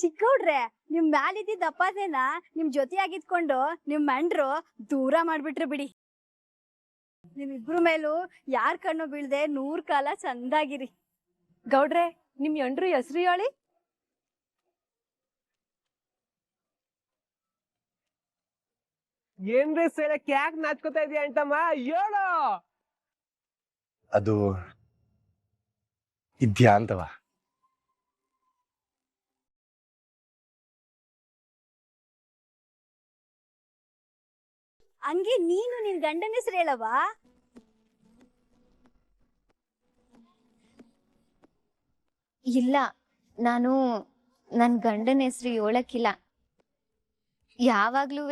ಚಿಕ್ಕವ್ರೆ ನಿಮ್ ಮ್ಯಾಲಿದ್ದಿದ್ದ ಅಪ್ಪಾದೇನ ನಿಮ್ ಜೊತೆಯಾಗಿದ್ಕೊಂಡು ನಿಮ್ ಮಂಡ್ರು ದೂರ ಮಾಡ್ಬಿಟ್ರು ಬಿಡಿ. ನಿಮ್ಮಿಬ್ರು ಮೇಲೂ ಯಾರ್ ಕಣ್ಣು ಬೀಳ್ದೆ 100 ಕಾಲ ಚಂದಾಗಿರಿ. ಗೌಡ್ರೆ ನಿಮ್ ಎಂಡ್ರು ಹೆಸ್ರು ಹೇಳಿ. ಏನ್ರಿ ಸೇಳಕ್ ಯಾಕೆ ನಾಚ್ಕೋತಾ ಇದೀಯ ಅಂತಮ್ಮ, ಹೇಳು. ಅದು ಇದ್ಯಾ ಅಂತವ. ಹಂಗೆ ನೀನು ನಿನ್ ಗಂಡನ ಹೆಸರು ಹೇಳವಾ? ಇಲ್ಲ, ನಾನು ನನ್ ಗಂಡನ ಹೆಸರು ಹೇಳಕ್ಕಿಲ್ಲ. ಯಾವಾಗ್ಲೂ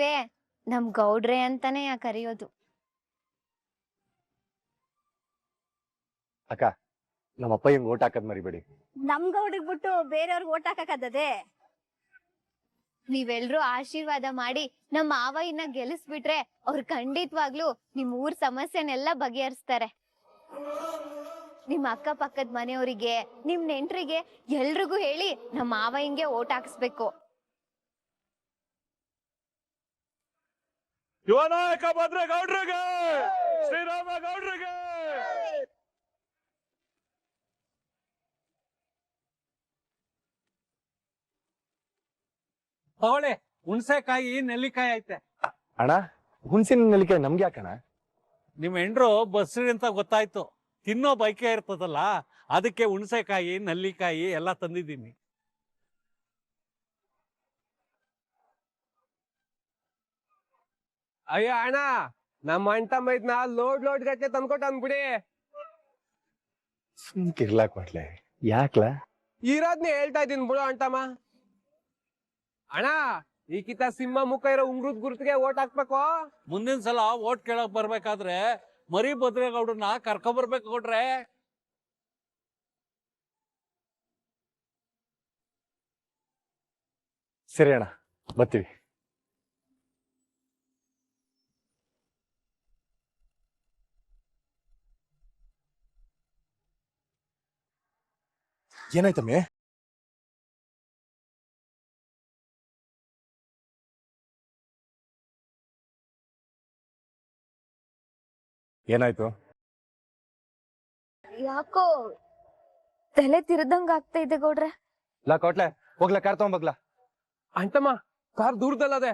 ನಮ್ ಗೌಡ್ರೆ ಅಂತಾನೆ ಕರೆಯೋದು. ಅಕ್ಕ, ನಮ್ಮಪ್ಪ ಹಿಂಗ್ ಓಟ್ ಹಾಕದ್ ಮರಿಬೇಡಿ. ನಮ್ ಗೌಡಿಗ್ ಬಿಟ್ಟು ಬೇರೆಯವ್ರಿಗೆ ಓಟ್ ಹಾಕಕ್ಕದದೆ? ನೀವೆಲ್ರೂ ಆಶೀರ್ವಾದ ಮಾಡಿ ನಮ್ ಮಾವ ಇನ್ನ ಗೆಲ್ಲಿಸ್ಬಿಟ್ರೆ ಅವ್ರು ಖಂಡಿತವಾಗ್ಲೂ ನಿಮ್ ಊರ್ ಸಮಸ್ಯೆನೆಲ್ಲ ಬಗೆಹರಿಸ್ತಾರೆ. ನಿಮ್ ಅಕ್ಕ ಪಕ್ಕದ ಮನೆಯವರಿಗೆ, ನಿಮ್ ನೆಂಟ್ರಿಗೆ ಎಲ್ರಿಗೂ ಹೇಳಿ ನಮ್ ಮಾವ ಹಿಂಗೆ ಓಟ್ ಹಾಕ್ಸ್ಬೇಕು. ಯುವನಾಯಕ ಭದ್ರೇಗೌಡ್ರಿಗೆ, ಶ್ರೀರಾಮ ಗೌಡ್ರಿಗೆ. ತಗೊಳ್ಳಿ, ಹುಣಸೆಕಾಯಿ ನೆಲ್ಲಿಕಾಯಿ ಐತೆ. ಅಣ್ಣ, ಹುಣಸಿನ ನೆಲ್ಲಿಕಾಯಿ ನಮ್ಗೆ ಯಾಕಣ? ನಿಮ್ ಹೆಂಡ್ರು ಬಸ್ರಿ ಅಂತ ಗೊತ್ತಾಯ್ತು, ತಿನ್ನೋ ಬೈಕೆ ಇರ್ತದಲ್ಲ, ಅದಕ್ಕೆ ಹುಣಸೆಕಾಯಿ ನೆಲ್ಲಿಕಾಯಿ ಎಲ್ಲ ತಂದಿದ್ದೀನಿ. ಅಯ್ಯೋ ಅಣ್ಣ, ನಮ್ಮ ಅಣ್ತಮ್ಮ ಇದ್ನ ಲೋಡ್ ಗಟ್ಟಲೆ ತಂದ್ಕೊಟ್ಟು ಅಂದ್ಬಿಡಿ. ಸುಮ್ಕಿರ್ಲಾಕ್ ಮಾಡ್ಲೆ, ಯಾಕ್ಲ? ಇರೋದ್ನೇ ಹೇಳ್ತಾ ಇದೀನಿ ಬಿಡು ಅಣ್ತಮ್ಮ. ಅಣ್ಣ, ಈ ಕಿತ್ತ ಸಿಂಹ ಮುಖ ಇರೋ ಉಂಗ್ರದ್ ಗುರುತಿಗೆ ಓಟ್ ಹಾಕ್ಬೇಕು. ಮುಂದಿನ ಸಲ ಓಟ್ ಕೇಳಕ್ ಬರ್ಬೇಕಾದ್ರೆ ಮರಿ ಭದ್ರೇಗೌಡ್ರನ್ನ ಕರ್ಕೊಂಬರ್ಬೇಕು ಕೊಟ್ರೆ. ಸರಿ ಅಣ್ಣ, ಬರ್ತೀವಿ. ಏನಾಯ್ತಮ್ಮೆ? ಏನಾಯ್ತು? ಯಾಕೋ ತಲೆ ತಿರ್ದಂಗ ಆಗ್ತಾ ಇದೆ ಗೌಡ್ರೆ. ಲಾ ಕೊಟ್ಲೆ, ಹೋಗ್ಲಾ ಕಾರ್ ತಗೊಂಬಗ್ಲಾ. ಅಣ್ತಮ್ಮ, ಕಾರ್ ದೂರದಲ್ಲದೆ.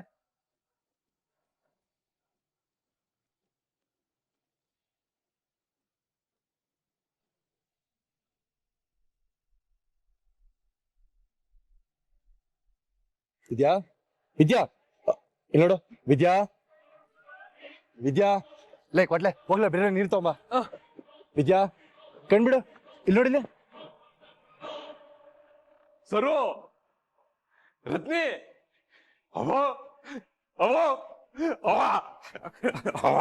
ವಿದ್ಯಾ, ವಿದ್ಯಾ, ಇಲ್ಲಿ ನೋಡು. ವಿದ್ಯಾ, ವಿದ್ಯಾ, ಲೇ ಕೊಟ್ಲೆ, ಹೋಗ್ಲಾ ಬೇರೆ ನೀರ್ ತಗೊಂಬ. ವಿದ್ಯಾ, ಕಣ್ಬಿಡು, ಇಲ್ಲಿ ನೋಡಿಲ್ಲ. ಸರು, ರತ್ನಿ, ಅವ ಅವ ಅವ ಅವ.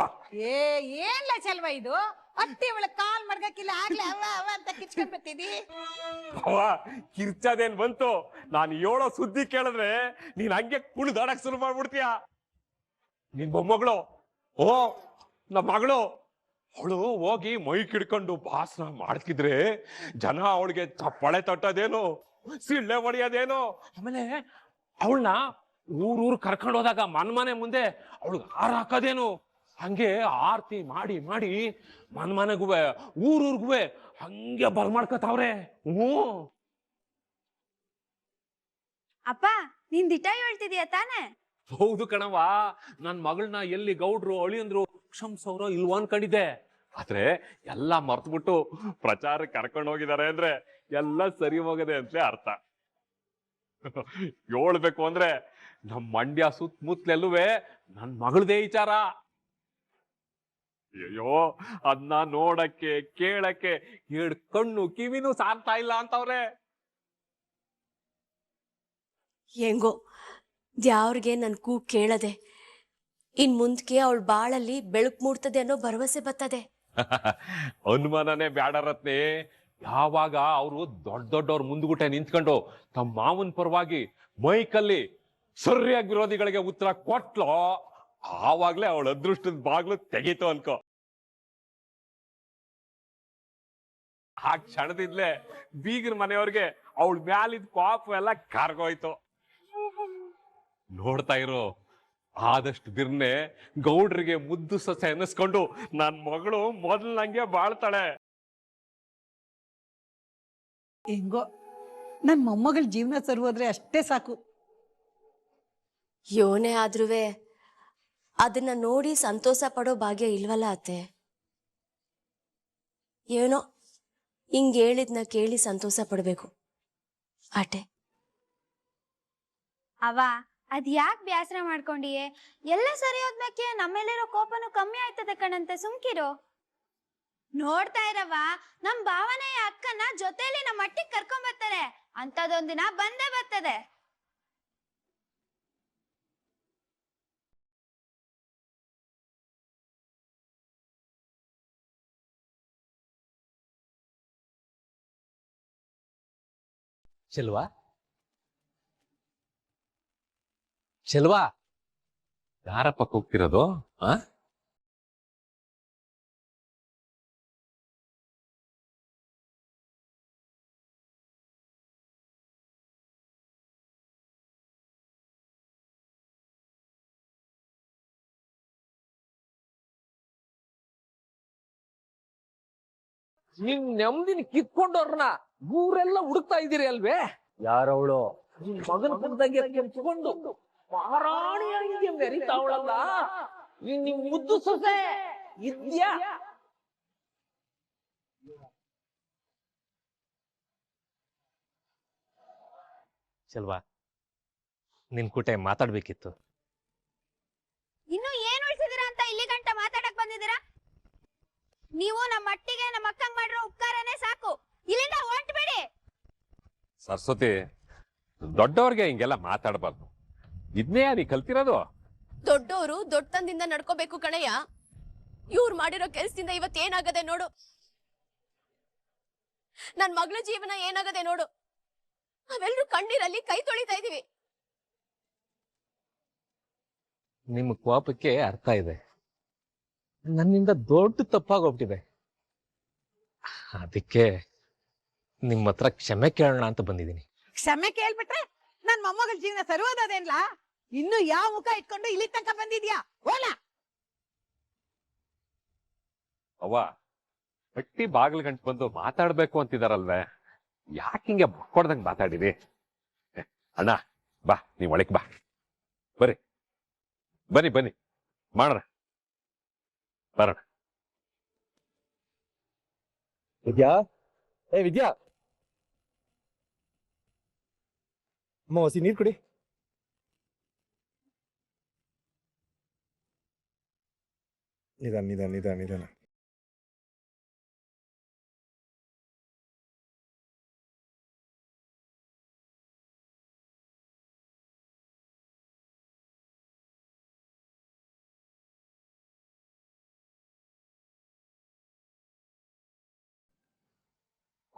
ಏನ್ಲ ಚಲ್ವ ಇದು? ಅತ್ತಿ ಅವಳ ಕಾಲ್ ಮಡ್ಗಕ್ಕಿಲ್ಲ, ಆಗ್ಲೇ ಅವ ಅವ ಅಂತ ಕಿಚ್ಕೊಂಡ್ ಬರ್ತಿದಿ. ಅವ ಕಿರ್ಚದೇನ್ ಬಂತು? ನಾನು ಹೇಳೋ ಸುದ್ದಿ ಕೇಳಿದ್ರೆ ನೀನ್ ಹಂಗೆ ಕುಣಿದಾಡಕ್ ಶುರು ಮಾಡ್ಬಿಡ್ತೀಯ. ನಿನ್ ಮೊಮ್ಮಗಳು, ಓ ನಮ್ಮ ಮಗಳು, ಅವಳು ಹೋಗಿ ಮೈ ಕಿಡ್ಕೊಂಡು ಭಾಷಣ ಮಾಡ್ತಿದ್ರೆ ಜನ ಅವಳಿಗೆ ಚಪ್ಪಾಳೆ ತಟ್ಟೋದೇನು, ಸಿಳ್ಳೆ ಹೊಡಿಯೋದೇನು. ಆಮೇಲೆ ಅವಳನ್ನ ಊರೂರ್ ಕರ್ಕೊಂಡು ಹೋದಾಗ ಮನೆ ಮುಂದೆ ಅವಳಿಗೆ ಹಾರ ಹಾಕೋದೇನು. ಹಂಗೆ ಆರ್ತಿ ಮಾಡಿ ಮಾಡಿ ಮನೆಗೂ ಊರೂರ್ಗೂ ಹಂಗೆ ಬರ್ಮಾಡ್ಕತಾವ್ರೆ. ಅಪ್ಪ, ನೀನ್ ದಿಟ ಹೇಳ್ತಿದೀಯ ತಾನೆ? ಹೌದು ಕಣವ, ನನ್ ಮಗಳನ್ನ ಎಲ್ಲಿ ಗೌಡ್ರು ಅಳಿಯಂದ್ರು ಕ್ಷಮ್ಸವ್ರೋ ಇಲ್ವೋ ಅನ್ಕೊಂಡಿದ್ದೆ. ಆದ್ರೆ ಎಲ್ಲ ಮರ್ತ್ಬಿಟ್ಟು ಪ್ರಚಾರಕ್ಕೆ ಕರ್ಕೊಂಡು ಹೋಗಿದ್ದಾರೆ ಅಂದ್ರೆ ಎಲ್ಲ ಸರಿ ಹೋಗದೆ ಅಂತ ಅರ್ಥ. ಹೇಳ್ಬೇಕು ಅಂದ್ರೆ ನಮ್ ಮಂಡ್ಯ ಸುತ್ತಮುತ್ತಲೆಲ್ಲುವೆ ನನ್ ಮಗಳದೇ ವಿಚಾರ. ಅಯ್ಯೋ, ಅದನ್ನ ನೋಡಕ್ಕೆ ಕೇಳಕ್ಕೆ 2 ಕಣ್ಣು ಕಿವಿನೂ ಸಾರ್ತಾ ಇಲ್ಲ ಅಂತವ್ರೆ. ಹೆಂಗೋ ದ್ಯಾವ್ರಿಗೆ ನನ್ ಕೂಗ್ ಕೇಳದೆ, ಇನ್ ಮುಂದಕ್ಕೆ ಅವಳ ಬಾಳಲ್ಲಿ ಬೆಳಕು ಮೂಡ್ತದೆ ಅನ್ನೋ ಭರವಸೆ ಬರ್ತದೆ. ಅನುಮಾನನೇ ಬ್ಯಾಡ ರತ್ನೆ. ಯಾವಾಗ ಅವರು ದೊಡ್ಡವ್ರ ಮುಂದ್ಗುಟ್ಟೆ ನಿಂತ್ಕೊಂಡು ತಮ್ಮ ಮಾವನ್ ಪರವಾಗಿ ಮೈಕಲ್ಲಿ ಸರಿಯಾಗಿ ವಿರೋಧಿಗಳಿಗೆ ಉತ್ತರ ಕೊಟ್ಲೋ, ಆವಾಗ್ಲೇ ಅವಳ ಅದೃಷ್ಟದ ಬಾಗ್ಲು ತೆಗೀತು ಅನ್ಕೋ. ಆ ಕ್ಷಣದಿದ್ಲೆ ಬೀಗರ ಮನೆಯವ್ರಿಗೆ ಅವಳ ಮ್ಯಾಲಿದ್ ಪಾಪ ಎಲ್ಲ ಕಾರ್ಗೋಯ್ತು. ನೋಡ್ತಾ ಇರೋ ಆದಷ್ಟು ಬಿರ್ನೆ ಗೌಡ್ರಿಗೆ ಮುದ್ದು ಸೊಸೆ ಅನ್ನಿಸ್ಕೊಂಡು ನನ್ ಮಗಳು ಮೊದಲ್ನಂಗೆ ಬಾಳ್ತಾಳೆ. ಹೆಂಗೋ ನನ್ ಮೊಮ್ಮಗಳ ಜೀವನ ಸರಿ ಹೋದ್ರೆ ಅಷ್ಟೇ ಸಾಕು. ಯೋನೇ ಆದ್ರೂ ಅದನ್ನ ನೋಡಿ ಸಂತೋಷ ಪಡೋ ಭಾಗ್ಯ ಇಲ್ವಲ್ಲ ಅತ್ತೆ. ಏನೋ ಹಿಂಗ್ ಹೇಳಿದ್ನ ಕೇಳಿ ಸಂತೋಷ ಪಡ್ಬೇಕು ಆಟೆ. ಅವ ಅದ್ ಯಾಕೆ ಬ್ಯಾಸರ ಮಾಡ್ಕೊಂಡಿಯೇ? ಎಲ್ಲ ಸರಿ ಹೋದ್ಮೇಕೆ ನಮ್ಮೇಲಿರೋ ಕೋಪನು ಕಮ್ಮಿ ಆಯ್ತದೆ ಕಣಂತೆ, ಸುಮ್ಕಿರು. ನೋಡ್ತಾ ಇರವ, ನಮ್ ಭಾವನೆಯ ಅಕ್ಕನ ಜೊತೆಲಿ ನಮ್ಮ ಮಟ್ಟಿಗೆ ಕರ್ಕೊಂಡ್ ಬರ್ತಾರೆ. ಅಂತದೊಂದಿನ ಬಂದೇ ಬರ್ತದೆ. ಚೆಲ್ವಾ ಚೆಲ್ವಾ, ಯಾರ ಪಕ್ಕ ಹೋಗ್ತಿರೋದು? ನಿನ್ ನೆಮ್ಮದಿನ ಕಿತ್ಕೊಂಡವ್ರನ್ನ ಊರೆಲ್ಲ ಹುಡುಕ್ತಾ ಇದ್ದೀರಿ ಅಲ್ವೇ? ಯಾರವಳು? ನಿನ್ ಮಗನ ಪಕ್ಕದಾಗೆ ಕೆಂಚ್ಕೊಂಡು ಮಹಾರಾಣಿಯಾಗಿ ಮೆರಿತಾವಳಲ್ಲ, ನಿನ್ ಮುದ್ದು ಸೊಸೆ ಇದ್ಯಾ? ಚೆಲ್ವಾ, ನಿನ್ ಕೂಟೆ ಮಾತಾಡ್ಬೇಕಿತ್ತು. ಇನ್ನು ಏನ್ ಉಳಿಸಿದಿರಾ ಅಂತ ಇಲ್ಲಿ ಗಂಟ ಮಾತಾಡಕ್ ಬಂದಿದ್ದೀರಾ? ನೀವು ನಮ್ಮ ಮಟ್ಟಿಗೆ ನಮ್ಮ ಅಕ್ಕಂಗ್ ಮಾಡಿರೋ ಉಪಕಾರನೇ ಸಾಕು. ಇಲ್ಲಿಂದ ಹೊಂಟ್ಬಿಡಿ. ಸರಸ್ವತಿ, ದೊಡ್ಡವ್ರಿಗೆ ಹಿಂಗೆಲ್ಲ ಮಾತಾಡಬಾರ್ದು. ಇದನ್ನೇ ನೀ ಕಲ್ತಿರೋದು? ದೊಡ್ಡೋರು ದೊಡ್ಡತನದಿಂದ ನಡ್ಕೋಬೇಕು ಕಣಯ್ಯ. ಇವ್ರು ಮಾಡಿರೋ ಕೆಲ್ಸದಿಂದ ಇವತ್ತೇನಾಗದೆ ನೋಡು. ನನ್ ಮಗಳ ಜೀವನ ಏನಾಗದೆ ನೋಡು. ನಾವೆಲ್ರೂ ಕಣ್ಣೀರಲ್ಲಿ ಕೈ ತೊಳಿತಾ ಇದೀವಿ. ನಿಮ್ಮ ಕೋಪಕ್ಕೆ ಅರ್ಥ ಇದೆ. ನನ್ನಿಂದ ದೊಡ್ಡ ತಪ್ಪಾಗೋಗ್ಬಿಟ್ಟಿದೆ. ಅದಕ್ಕೆ ನಿಮ್ಮ ಹತ್ರ ಕ್ಷಮೆ ಕೇಳೋಣ ಅಂತ ಬಂದಿದ್ದೀನಿ. ಕ್ಷಮೆ ಕೇಳ್ಬಿಟ್ರೆ ನನ್ ಮೊಮ್ಮಗಳ ಜೀವನ ಸರಿ ಹೋದದೇನ್ಲ? ಇನ್ನು ಯಾವ ಮುಖ ಇಟ್ಕೊಂಡು ಇಲ್ಲಿ ತನಕ ಬಂದಿದ್ಯಾ? ಹೋಲ ಅವ್ವ, ಗಟ್ಟಿ ಬಾಗಿಲು ಗಂಟು ಬಂದು ಮಾತಾಡ್ಬೇಕು ಅಂತಿದಾರಲ್ವೇ, ಯಾಕೆ ಹಿಂಗೆ ಬಕ್ಕೊಡ್ದಂಗ್ ಮಾತಾಡಿರಿ? ಅಣ್ಣ ಬಾ, ನೀವ್ ಒಳಕ್ ಬಾ. ಬರ್ರಿ, ಬನ್ನಿ ಬನ್ನಿ, ಮಾಡೋಣ, ಬರೋಣ. ವಿದ್ಯಾ, ಏ ವಿದ್ಯಾ, ಅಮ್ಮ ಹೊಸಿ ನೀರ್ ಕುಡಿ. ನಿಧಾನ ನಿಧಾನ ನಿಧಾನ ನಿಧಾನ.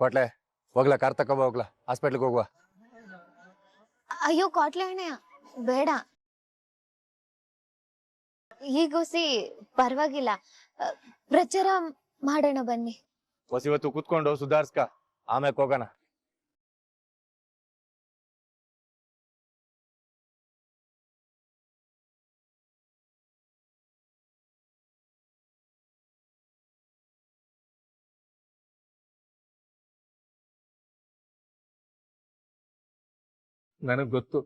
ಕೊಟ್ಲೆ ಹೋಗ್ಲಾ, ಕಾರ್ ತಕೊಂಬ, ಹೋಗ್ಲಾ, ಹಾಸ್ಪಿಟ್ಲಿಗೆ ಹೋಗುವ. ಅಯ್ಯೋ ಕಾಟ್ಲೆ ಅಣ್ಣಯ್ಯ, ಬೇಡ. ಈಗೋಸಿ ಪರವಾಗಿಲ್ಲ, ಪ್ರಚಾರ ಮಾಡೋಣ ಬನ್ನಿ. ಹೊತ್ತು ಕೂತ್ಕೊಂಡು ಸುಧಾರ್ಸ್ಕ, ಆಮೇಲೆ ಹೋಗೋಣ. ನನಗ್ ಗೊತ್ತು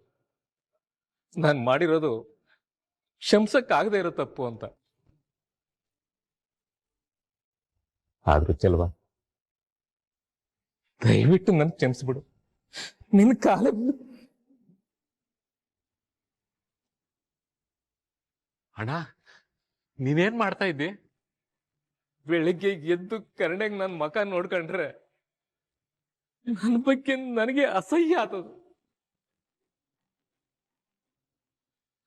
ನಾನ್ ಮಾಡಿರೋದು ಕ್ಷಮ್ಸಕ್ಕಾಗದೆ ಇರೋ ತಪ್ಪು ಅಂತ. ಆದ್ರೂ ಚೆಲ್ವಾ, ದಯವಿಟ್ಟು ನನ್ ಕ್ಷಮಿಸ್ಬಿಡು. ನಿನ್ ಕಾಲ ಅಣ್ಣ, ನೀನೇನ್ ಮಾಡ್ತಾ ಇದ್ದಿ? ಬೆಳಿಗ್ಗೆ ಎದ್ದು ಕರ್ಣೆಗ್ ನನ್ ಮಕ ನೋಡ್ಕೊಂಡ್ರೆ ನನ್ ಬಗ್ಗೆ ನನಗೆ ಅಸಹ್ಯ ಆತದು.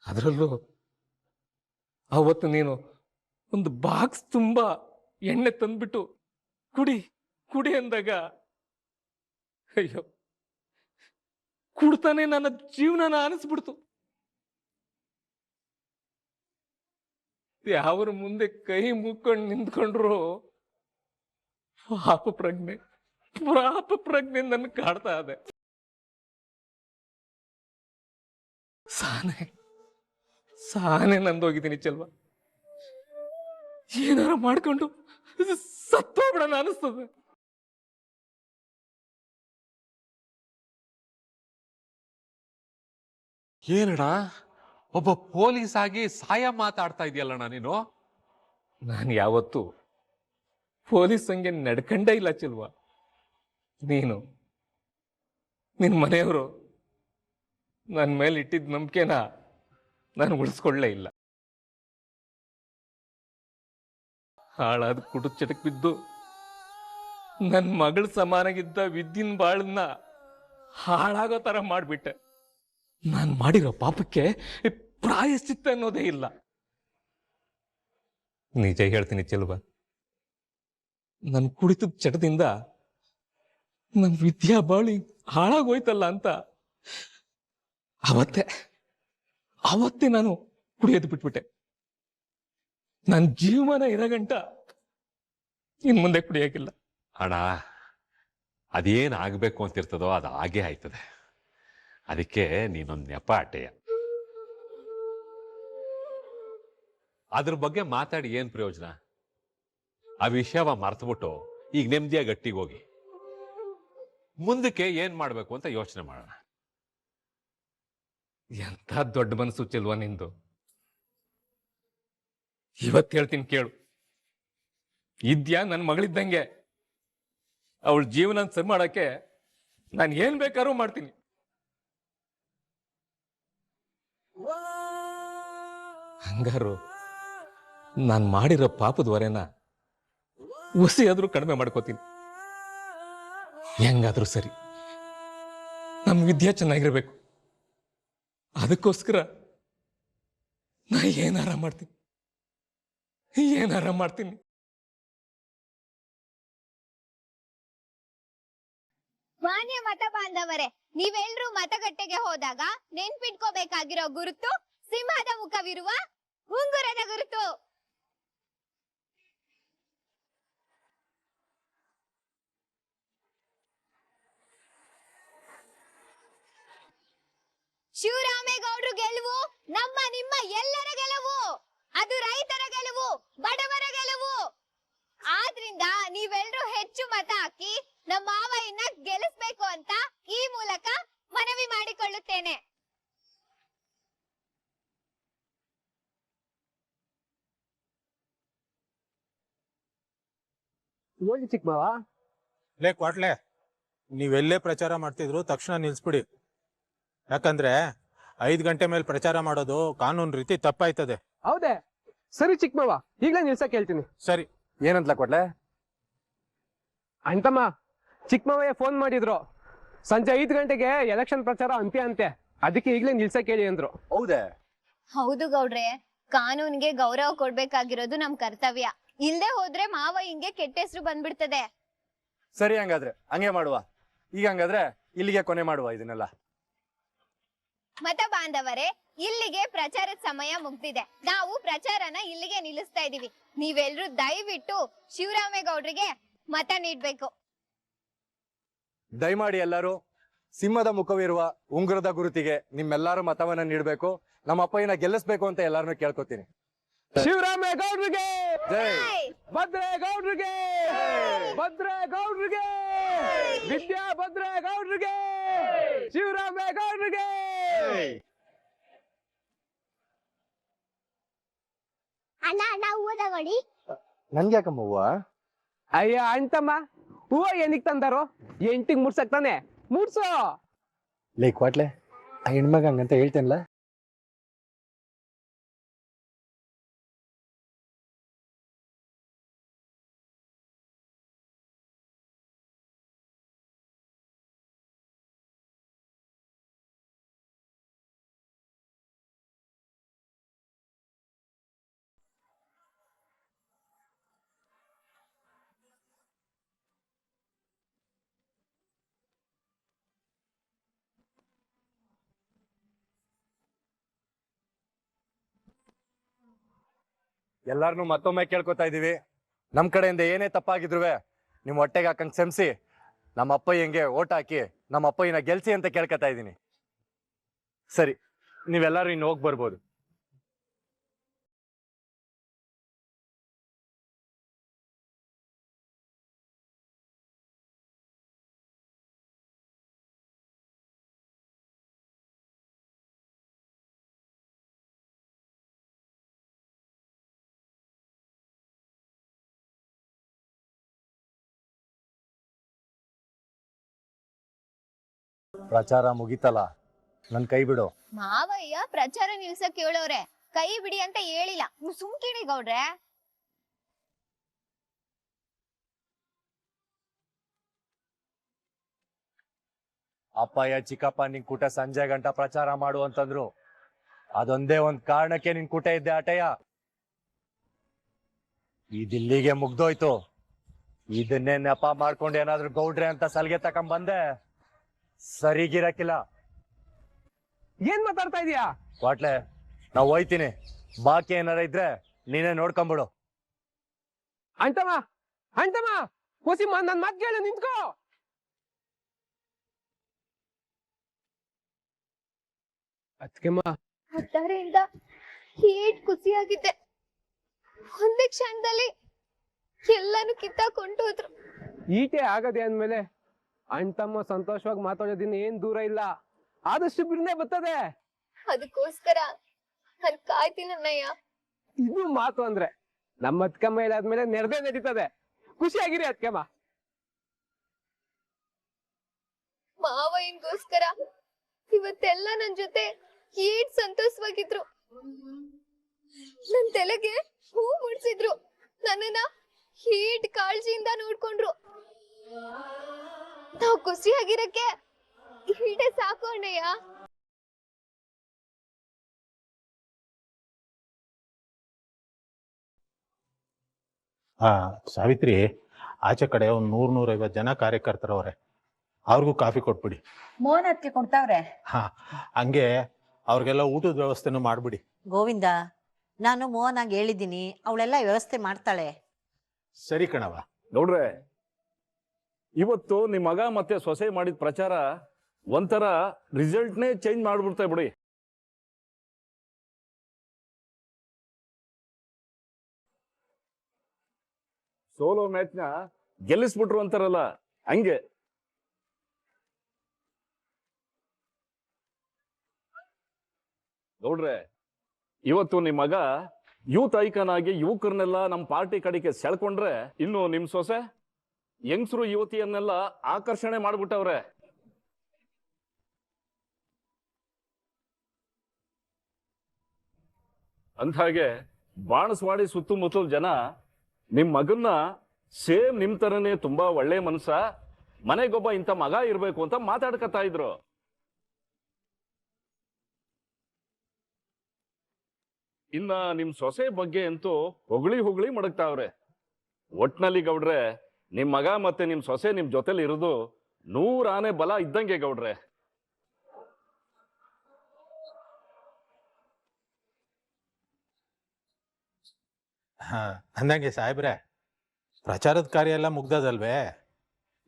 ಅದರಲ್ಲೂ ಅವತ್ತು ನೀನು ಒಂದು ಬಾಕ್ಸ್ ತುಂಬಾ ಎಣ್ಣೆ ತಂದ್ಬಿಟ್ಟು ಕುಡಿ ಕುಡಿ ಅಂದಾಗ, ಅಯ್ಯೋ, ಕುಡ್ತಾನೆ ನನ್ನ ಜೀವನನ ಅನಿಸ್ಬಿಡ್ತು. ಯಾವ್ರ ಮುಂದೆ ಕೈ ಮುಕ್ಕೊಂಡು ನಿಂತ್ಕೊಂಡ್ರು ಪಾಪ ಪ್ರಜ್ಞೆ. ಪ್ರಾಪ ಪ್ರಜ್ಞೆ ನನ್ನ ಕಾಡ್ತಾ ಇದೆ. ಸಾನೆ ನಂದೋಗಿದ್ದೀನಿ ಚೆಲ್ವ. ಏನಾರ ಮಾಡ್ಕೊಂಡು ಸತ್ತೋಗ್ಬಿಡೋಣ ಅನಿಸ್ತದೆ. ಏನಣ್ಣ, ಒಬ್ಬ ಪೊಲೀಸ್ ಆಗಿ ಸಾಯ ಮಾತಾಡ್ತಾ ಇದೆಯಲ್ಲಣ್ಣ ನೀನು? ನಾನು ಯಾವತ್ತು ಪೊಲೀಸ್ ಹಂಗೆ ನಡ್ಕಂಡೇ ಇಲ್ಲ ಚೆಲ್ವ. ನೀನು ನಿನ್ ಮನೆಯವರು ನನ್ನ ಮೇಲೆ ಇಟ್ಟಿದ್ದ ನಂಬಿಕೆನ ನಾನು ಉಳಿಸ್ಕೊಳ್ಳೇ ಇಲ್ಲ. ಹಾಳಾದ ಕುಟು ಚಟಕ್ ಬಿದ್ದು ನನ್ನ ಮಗಳ ಸಮಾನಾಗಿದ್ದ ವಿದ್ಯಿನ್ ಬಾಳನ್ನ ಹಾಳಾಗೋ ತರ ಮಾಡ್ಬಿಟ್ಟೆ. ನಾನು ಮಾಡಿರೋ ಪಾಪಕ್ಕೆ ಪ್ರಾಯಶ್ಚಿತ್ತ ಅನ್ನೋದೇ ಇಲ್ಲ. ನಿಜ ಹೇಳ್ತೀನಿ ಚೆಲುವ, ನನ್ನ ಕುಡಿತದ ಚಟದಿಂದ ನನ್ನ ವಿದ್ಯಾ ಬಾಳಿ ಹಾಳಾಗೋಯ್ತಲ್ಲ ಅಂತ ಅವತ್ತೇ ನಾನು ಕುಡಿಯೋದು ಬಿಟ್ಬಿಟ್ಟೆ. ನನ್ನ ಜೀವನ ಇರಗಂಟ ಇನ್ ಮುಂದೆ ಕುಡಿಯಕ್ಕಿಲ್ಲ. ಅಣ್ಣ, ಅದೇನ್ ಆಗ್ಬೇಕು ಅಂತಿರ್ತದೋ ಅದು ಹಾಗೇ ಆಯ್ತದೆ. ಅದಕ್ಕೆ ನೀನೊಂದು ನೆಪ ಅಟ್ಟೆಯ. ಅದ್ರ ಬಗ್ಗೆ ಮಾತಾಡಿ ಏನ್ ಪ್ರಯೋಜನ? ಆ ವಿಷಯವ ಮರ್ತಬಿಟ್ಟು ಈಗ ನೆಮ್ಮದಿಯಾಗಿ ಗಟ್ಟಿಗೆ ಹೋಗಿ ಮುಂದಕ್ಕೆ ಏನ್ ಮಾಡ್ಬೇಕು ಅಂತ ಯೋಚನೆ ಮಾಡೋಣ. ಎಂಥ ದೊಡ್ಡ ಮನಸ್ಸು ಚೆಲ್ವ ನಿಂದು. ಇವತ್ತು ಹೇಳ್ತೀನಿ ಕೇಳು. ಇದ್ಯಾ ನನ್ನ ಮಗಳಿದ್ದಂಗೆ. ಅವಳ ಜೀವನ ಸರಿ ಮಾಡಕ್ಕೆ ನಾನು ಏನ್ ಬೇಕಾದ್ರೂ ಮಾಡ್ತೀನಿ. ಹಂಗಾರು ನಾನು ಮಾಡಿರೋ ಪಾಪದ ಹೊರೆನ ಹುಸಿ ಆದ್ರೂ ಕಡಿಮೆ ಮಾಡ್ಕೋತೀನಿ. ಹೆಂಗಾದ್ರೂ ಸರಿ, ನಮ್ಮ ವಿದ್ಯೆ ಚೆನ್ನಾಗಿರ್ಬೇಕು. ಅದಕ್ಕೋಸ್ಕರ ನಾ ಏನಾರ ಮಾಡ್ತೀನಿ. ಮಾನ್ಯ ಮತ ಬಾಂಧವರೇ, ನೀವೆಲ್ರೂ ಮತಗಟ್ಟೆಗೆ ಹೋದಾಗ ನೆನ್ಪಿಟ್ಕೋಬೇಕಾಗಿರೋ ಗುರುತು ಸಿಂಹದ ಮುಖವಿರುವ ಉಂಗುರದ ಗುರುತು. ಶಿವರಾಮೇಗೌಡರು ಗೆಲುವು ನಮ್ಮ ನಿಮ್ಮ ಎಲ್ಲರ ಗೆಲುವು. ಅದು ರೈತರ ಗೆಲುವು, ಬಡವರ ಗೆಲುವು. ಆದ್ರಿಂದ ನೀವೆಲ್ರೂ ಹೆಚ್ಚು ಮತ ಹಾಕಿ ನಮ್ಮ ಮಾವಯ್ಯನ ಗೆಲ್ಲಿಸ್ಬೇಕು ಅಂತ ಈ ಮೂಲಕ ಮನವಿ ಮಾಡಿಕೊಳ್ಳುತ್ತೇನೆ. ನೋಡಿ ಚಿಕ್ಕಮಾವ, ಲೇ ಕ್ವಾಟ್ಲೆ, ನೀವೆಲ್ಲೇ ಪ್ರಚಾರ ಮಾಡ್ತಿದ್ರು ತಕ್ಷಣ ನಿಲ್ಸ್ಬಿಡಿ. ಯಾಕಂದ್ರೆ 5 ಗಂಟೆ ಮೇಲೆ ಪ್ರಚಾರ ಮಾಡೋದು ಕಾನೂನು ರೀತಿ ತಪ್ಪಾಯ್ತದೆ. ಹೌದೇ? ಸರಿ ಚಿಕ್ಕಮಾವ, ಈಗಲೇ ನಿಲ್ಸಕ್ ಹೇಳ್ತೀನಿ. ಸರಿ. ಏನಂತಲ ಕೊಡ್ಲೆ? ಅಂತಮ್ಮ, ಚಿಕ್ಕಮಾವಯ್ಯ ಫೋನ್ ಮಾಡಿದ್ರು. ಸಂಜೆ 5 ಗಂಟೆಗೆ ಎಲೆಕ್ಷನ್ ಪ್ರಚಾರ ಅಂತೆ. ಅದಕ್ಕೆ ಈಗಲೇ ನಿಲ್ಸಕ್ ಹೇಳಿ ಅಂದ್ರು. ಹೌದೇ? ಹೌದು ಗೌಡ್ರೆ, ಕಾನೂನ್ಗೆ ಗೌರವ ಕೊಡ್ಬೇಕಾಗಿರೋದು ನಮ್ ಕರ್ತವ್ಯ. ಇಲ್ದೆ ಹೋದ್ರೆ ಮಾವಯ್ಯಂಗೆ ಕೆಟ್ಟ ಹೆಸರು ಬಂದ್ಬಿಡ್ತದೆ. ಸರಿ, ಹಂಗಾದ್ರೆ ಹಂಗೆ ಮಾಡುವ. ಈಗ ಹಂಗಾದ್ರೆ ಇಲ್ಲಿಗೆ ಕೊನೆ ಮಾಡುವ ಇದನ್ನೆಲ್ಲ. ಮತ ಬಾಂಧವರೇ, ಇಲ್ಲಿಗೆ ಪ್ರಚಾರದ ಸಮಯ ಮುಗ್ದಿದೆ. ನಾವು ಪ್ರಚಾರನ ಇಲ್ಲಿಗೆ ನಿಲ್ಲಿಸ್ತಾ ಇದೀವಿ. ನೀವೆಲ್ರೂ ದಯವಿಟ್ಟು ಶಿವರಾಮೇಗೌಡರಿಗೆ ಮತ ನೀಡ್ಬೇಕು. ದಯಮಾಡಿ ಎಲ್ಲರೂ ಸಿಂಹದ ಮುಖವಿರುವ ಉಂಗುರದ ಗುರುತಿಗೆ ನಿಮ್ಮೆಲ್ಲರೂ ಮತವನ್ನ ನೀಡಬೇಕು. ನಮ್ಮ ಅಪ್ಪಯ್ಯನ ಗೆಲ್ಲಿಸ್ಬೇಕು ಅಂತ ಎಲ್ಲಾರನ್ನೂ ಕೇಳ್ಕೊತೀನಿ. ಶಿವರಾಮೇಗೌಡರಿಗೆ ಜೈ! ಭದ್ರೇಗೌಡರಿಗೆ ಭದ್ರೇಗೌಡರಿಗೆ ವಿದ್ಯಾ ಭದ್ರೇಗೌಡರಿಗೆ ಶಿವರಾಮೇಗೌಡರಿಗೆ. ಅಣ್ಣ ಹೂವ ತಗೊಳ್ಳಿ. ನನ್ಗೆ ಯಾಕಮ್ಮ ಹೂವ? ಅಯ್ಯ ಅಂತಮ್ಮ, ಹೂವ ಏನಿಕ್ ತಂದಾರೋ? 8ಗೆ ಮುಡ್ಸಕ್ ತಾನೆ, ಮುಡ್ಸೋ. ಲೇ ಕ್ವಾಟ್ಲೆ, ಆ ಹೆಣ್ಮಗ ಹಂಗಂತ ಹೇಳ್ತೇನಲ್ಲ. ಎಲ್ಲಾರನು ಮತ್ತೊಮ್ಮೆ ಕೇಳ್ಕೊತಾ ಇದೀವಿ, ನಮ್ ಕಡೆಯಿಂದ ಏನೇ ತಪ್ಪಾಗಿದ್ರು ನಿಮ್ ಹೊಟ್ಟೆಗೆ ಹಾಕಂಗ್ ಕ್ಷಮಿಸಿ ನಮ್ಮ ಅಪ್ಪಯ್ಯಂಗೆ ಓಟ್ ಹಾಕಿ ನಮ್ಮ ಅಪ್ಪಯ್ಯನ ಗೆಲ್ಸಿ ಅಂತ ಕೇಳ್ಕೊತಾ ಇದ್ದೀನಿ. ಸರಿ, ನೀವೆಲ್ಲರೂ ಇನ್ನು ಹೋಗಿ ಬರ್ಬೋದು. ಪ್ರಚಾರ ಮುಗಿತಲ್ಲ, ನನ್ ಕೈ ಬಿಡು. ಮಾವಯ್ಯ ಪ್ರಚಾರ ನಿಲ್ಸಕ್ ಹೇಳೋರೆ, ಕೈ ಬಿಡಿ ಅಂತ ಹೇಳಿಲ್ಲ. ಸುಮ್ಕಿಡಿ ಗೌಡ್ರೆ. ಅಪ್ಪಯ್ಯ ಚಿಕ್ಕಪ್ಪ ನಿನ್ ಕೂಟ ಸಂಜೆ ಗಂಟ ಪ್ರಚಾರ ಮಾಡು ಅಂತಂದ್ರು. ಅದೊಂದೇ ಒಂದ್ ಕಾರಣಕ್ಕೆ ನಿನ್ ಕೂಟ ಇದ್ದೆ ಆಟಯ್ಯ. ಇದಿಲ್ಲಿಗೆ ಮುಗ್ದೋಯ್ತು. ಇದನ್ನೇ ನೆಪ ಮಾಡ್ಕೊಂಡು ಏನಾದ್ರು ಗೌಡ್ರೆ ಅಂತ ಸಲ್ಗೆ ತಕೊಂಡ್ ಬಂದೆ ಸರಿಗಿರಕ್ಕಿಲ್ಲ. ಏನ್ ಮಾತಾಡ್ತಾ ಇದೀಯಾ? ಕ್ವಾಟ್ಲೆ, ನಾವ್ ಹೋಯ್ತೀನಿ. ಬಾಕಿ ಏನಾರ ಇದ್ರೆ ನೀನೇ ನೋಡ್ಕೊಂಬಿಡು. ಅಂಟಮ್ಮ ಅಂಟಮ್ಮ ಕೋಸಿಮ್ಮ, ನನ್ ಮಾತ್ ಕೇಳು, ನಿಂತ್ಕೋ. ಅದ್ಕೆಮ್ಮ ಒಟ್ಟಾರೆಯಿಂದ ಹೀಟ್ ಖುಷಿಯಾಗಿದ್ದೆ. ಒಂದೇ ಕ್ಷಣದಲ್ಲಿ ಎಲ್ಲಾನು ಕಿತ್ತಾಕೊಂಡು ಹೋದ್ರು. ಈಟೆ ಆಗದೆ ಅಂದ್ಮೇಲೆ ಅಣ್ತಮ್ಮ ಸಂತೋಷವಾಗಿ ಮಾತಾಡೋದಿನ ಏನ್ ದೂರ ಇಲ್ಲ, ಆದಷ್ಟು ಬಿರ್ನೆ ಬರ್ತದೆ. ಅದಕ್ಕೋಸ್ಕರ ನಾನ್ ಕಾಯ್ತೀನಣ್ಣಯ್ಯ. ಇದು ಮಾತು ಅಂದ್ರೆ ನಮ್ಮ ಅತ್ಕಮ್ಮ ಹೇಳಾದ್ಮೇಲೆ ನೆರೆದೇ ನಡೀತದೆ. ಖುಷಿಯಾಗಿರಿ ಅತ್ಕಮ್ಮ. ಮಾವಯ್ಯನ್ಗೋಸ್ಕರ ಇವತ್ತೆಲ್ಲ ನನ್ ಜೊತೆ ಏಟ್ ಸಂತೋಷವಾಗಿದ್ರು. ನನ್ ತಲೆಗೆ ಹೂ ಮುಡ್ಸಿದ್ರು, ನನ್ನನ್ನ ಏಟ್ ಕಾಳಜಿಯಿಂದ ನೋಡ್ಕೊಂಡ್ರು. ನಾವ್ ಖುಷಿಯಾಗಿರಕ್ಕೆ ಈಟೆ ಸಾಕು ಅಣ್ಣಯ್ಯ. ಸಾವಿತ್ರಿ, ಆಚೆ ಕಡೆ ಒಂದ್ 100-150 ಜನ ಕಾರ್ಯಕರ್ತರವ್ರೆ, ಅವ್ರಿಗೂ ಕಾಫಿ ಕೊಟ್ಬಿಡಿ. ಮೋಹನ್ ಅದಕ್ಕೆ ಕೊಡ್ತಾವ್ರೆ. ಹಾ, ಹಂಗೆ ಅವ್ರಿಗೆಲ್ಲ ಊಟದ ವ್ಯವಸ್ಥೆನೂ ಮಾಡ್ಬಿಡಿ. ಗೋವಿಂದ, ನಾನು ಮೋಹನಾಗ್ ಹೇಳಿದ್ದೀನಿ, ಅವಳೆಲ್ಲ ವ್ಯವಸ್ಥೆ ಮಾಡ್ತಾಳೆ. ಸರಿ ಕಣವ. ನೋಡ್ರೆ, ಇವತ್ತು ನಿಮ್ ಮಗ ಮತ್ತೆ ಸೊಸೆ ಮಾಡಿದ ಪ್ರಚಾರ ಒಂಥರ ರಿಸಲ್ಟ್ನೇ ಚೇಂಜ್ ಮಾಡ್ಬಿಡ್ತಾ ಬಿಡಿ. ಸೋಲೋ ಮ್ಯಾಚ್ನ ಗೆಲ್ಲಿಸ್ಬಿಟ್ರು ಅಂತಾರಲ್ಲ, ಹಂಗೆ. ನೋಡ್ರೆ, ಇವತ್ತು ನಿಮ್ ಮಗ ಯೂತ್ ಐಕಾನ್ ಆಗಿ ಯುವಕರನ್ನೆಲ್ಲ ನಮ್ಮ ಪಾರ್ಟಿ ಕಡೆಗೆ ಸೆಳ್ಕೊಂಡ್ರೆ, ಇನ್ನು ನಿಮ್ ಸೊಸೆ ಯಂಗ್ಸ್ರು ಯುವತಿಯನ್ನೆಲ್ಲ ಆಕರ್ಷಣೆ ಮಾಡ್ಬಿಟ್ಟವ್ರೆ. ಅಂದ್ಹಾಗೆ ಬಾಣಸ್ವಾಡಿ ಸುತ್ತಮುತ್ತಲ ಜನ ನಿಮ್ ಮಗನ್ನ ಸೇಮ್ ನಿಮ್ ತರನೇ ತುಂಬಾ ಒಳ್ಳೆ ಮನ್ಸ, ಮನೆಗೊಬ್ಬ ಇಂಥ ಮಗ ಇರ್ಬೇಕು ಅಂತ ಮಾತಾಡ್ಕತಾ ಇದ್ರು. ಇನ್ನ ನಿಮ್ ಸೊಸೆ ಬಗ್ಗೆ ಅಂತೂ ಹೊಗಳಿ ಹೊಗಳಿ ಮಡಗ್ತಾವ್ರೆ. ಒಟ್ನಲ್ಲಿ ಗೌಡ್ರೆ, ನಿಮ್ ಮಗ ಮತ್ತೆ ನಿಮ್ ಸೊಸೆ ನಿಮ್ ಜೊತೆಲಿ ಇರೋದು 100 ಆನೆ ಬಲ ಇದ್ದಂಗೆ ಗೌಡ್ರೆ. ಅಂದಂಗೆ ಸಾಹೇಬ್ರೆ, ಪ್ರಚಾರದ ಕಾರ್ಯ ಎಲ್ಲ ಮುಗ್ದದಲ್ವೇ?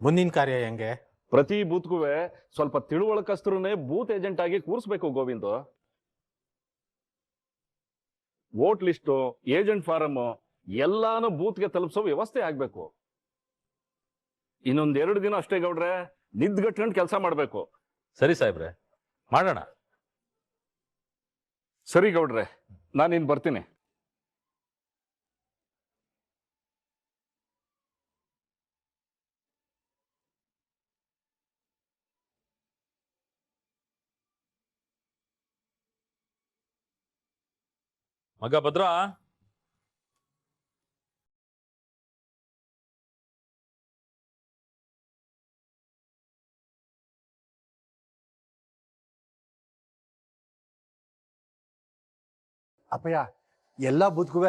ಮುಂದಿನ ಕಾರ್ಯ ಹೆಂಗೆ? ಪ್ರತಿ ಬೂತ್ಗೂ ಸ್ವಲ್ಪ ತಿಳುವಳಕಸ್ತರನ್ನೇ ಬೂತ್ ಏಜೆಂಟ್ ಆಗಿ ಕೂರಿಸ್ಬೇಕು Govind. Vote list, agent form ಎಲ್ಲಾನು ಬೂತ್ಗೆ ತಲುಪಿಸೋ ವ್ಯವಸ್ಥೆ ಆಗ್ಬೇಕು. ಇನ್ನೊಂದ್ 2 ದಿನ ಅಷ್ಟೇ ಗೌಡ್ರೆ, ನಿದ್ಗಟ್ಕೊಂಡು ಕೆಲಸ ಮಾಡ್ಬೇಕು. ಸರಿ ಸಾಹೇಬ್ರೆ, ಮಾಡೋಣ. ಸರಿ ಗೌಡ್ರೆ, ನಾನಿನ್ ಬರ್ತೀನಿ. ಮಗ ಭದ್ರಾ, ಅಪ್ಪಯ್ಯ, ಎಲ್ಲಾ ಬೂತ್ಗೂ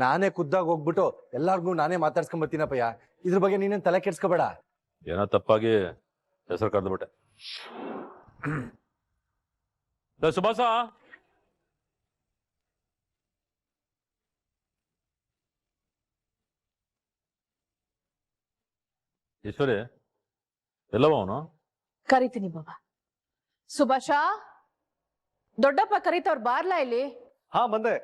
ನಾನೇ ಖುದ್ದಾಗಿ ಹೋಗ್ಬಿಟ್ಟು ಎಲ್ಲಾರ್ಗು ನಾನೇ ಮಾತಾಡ್ಸ್ಕೊಂಡ್ ಬರ್ತೀನಪ್ಪಯ್ಯ. ಇದ್ರ ಬಗ್ಗೆ ನೀನೇನ್ ತಲೆ ಕೆಡ್ಸ್ಕೊಬೇಡ. ಏನೋ ತಪ್ಪಾಗಿ ಹೆಸರು ಕರೆದ್ಬಿಟ್ಟೆ. ಸುಭಾಸ, ಈಶ್ವರಿ, ಎಲ್ಲವ ಅವನು? ಕರಿತೀನಿ ಬಾಬಾ. ಸುಭಾಷ, ದೊಡ್ಡಪ್ಪ ಕರೀತವ್ರು, ಬಾರ್ಲಾ ಇಲ್ಲಿ. ಹಾ ಬಂದೆ.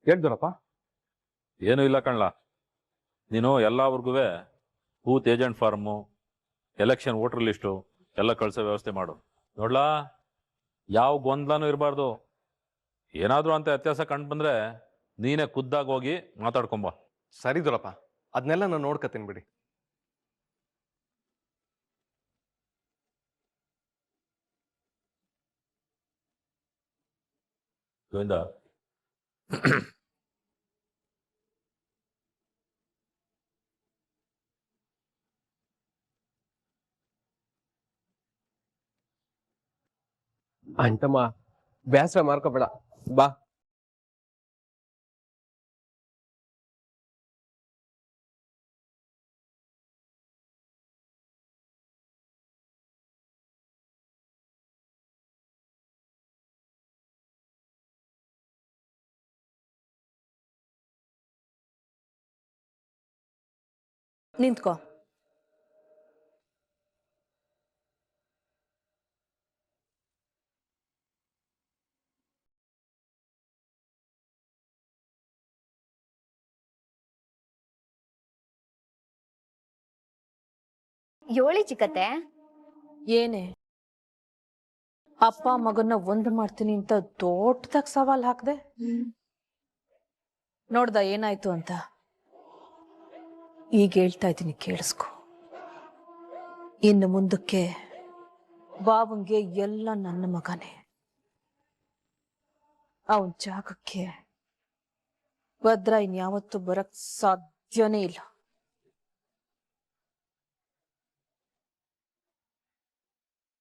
ಹೇಳ್ದರಪ್ಪ? ಏನೂ ಇಲ್ಲ ಕಣ್ಲ. ನೀನು ಎಲ್ಲಾವ್ರಿಗೂ booth agent form, election voter list ಎಲ್ಲ ಕಳ್ಸೋ ವ್ಯವಸ್ಥೆ ಮಾಡು. ನೋಡ್ಲಾ, ಯಾವ ಗೊಂದಲನೂ ಇರಬಾರ್ದು. ಏನಾದರೂ ಅಂತ ವ್ಯತ್ಯಾಸ ಕಂಡು ಬಂದ್ರೆ ನೀನೇ ಖುದ್ದಾಗಿ ಹೋಗಿ ಮಾತಾಡ್ಕೊಂಬ. ಸರಿ ದೊರಪ್ಪ, ಅದನ್ನೆಲ್ಲ ನಾನು ನೋಡ್ಕತೀನಿ ಬಿಡಿ. ಗೋವಿಂದ, ಅಂಟಮ್ಮ ಬೇಸರ ಮಾಡ್ಕೋಬೇಡ, ಬಾ. ನಿಂತ್ಕೋ. ಯೋಳಿ ಚಿಕ್ಕತ್ತೆ. ಏನೇ ಅಪ್ಪ ಮಗನ್ನ ಒಂದು ಮಾಡ್ತೀನಿ ಅಂತ ದೊಡ್ಡದಾಗ ಸವಾಲ್ ಹಾಕ್ದೆ? ನೋಡ್ದ ಏನಾಯ್ತು ಅಂತ? ಈಗ ಹೇಳ್ತಾ ಇದ್ದೀನಿ, ಕೇಳಿಸ್ಕೊ. ಇನ್ನು ಮುಂದಕ್ಕೆ ಬಾವಂಗೆ ಎಲ್ಲ ನನ್ನ ಮಗನೇ. ಅವನ್ ಜಾಗಕ್ಕೆ ಭದ್ರ ಇನ್ಯಾವತ್ತೂ ಬರಕ್ ಸಾಧ್ಯನೇ ಇಲ್ಲ.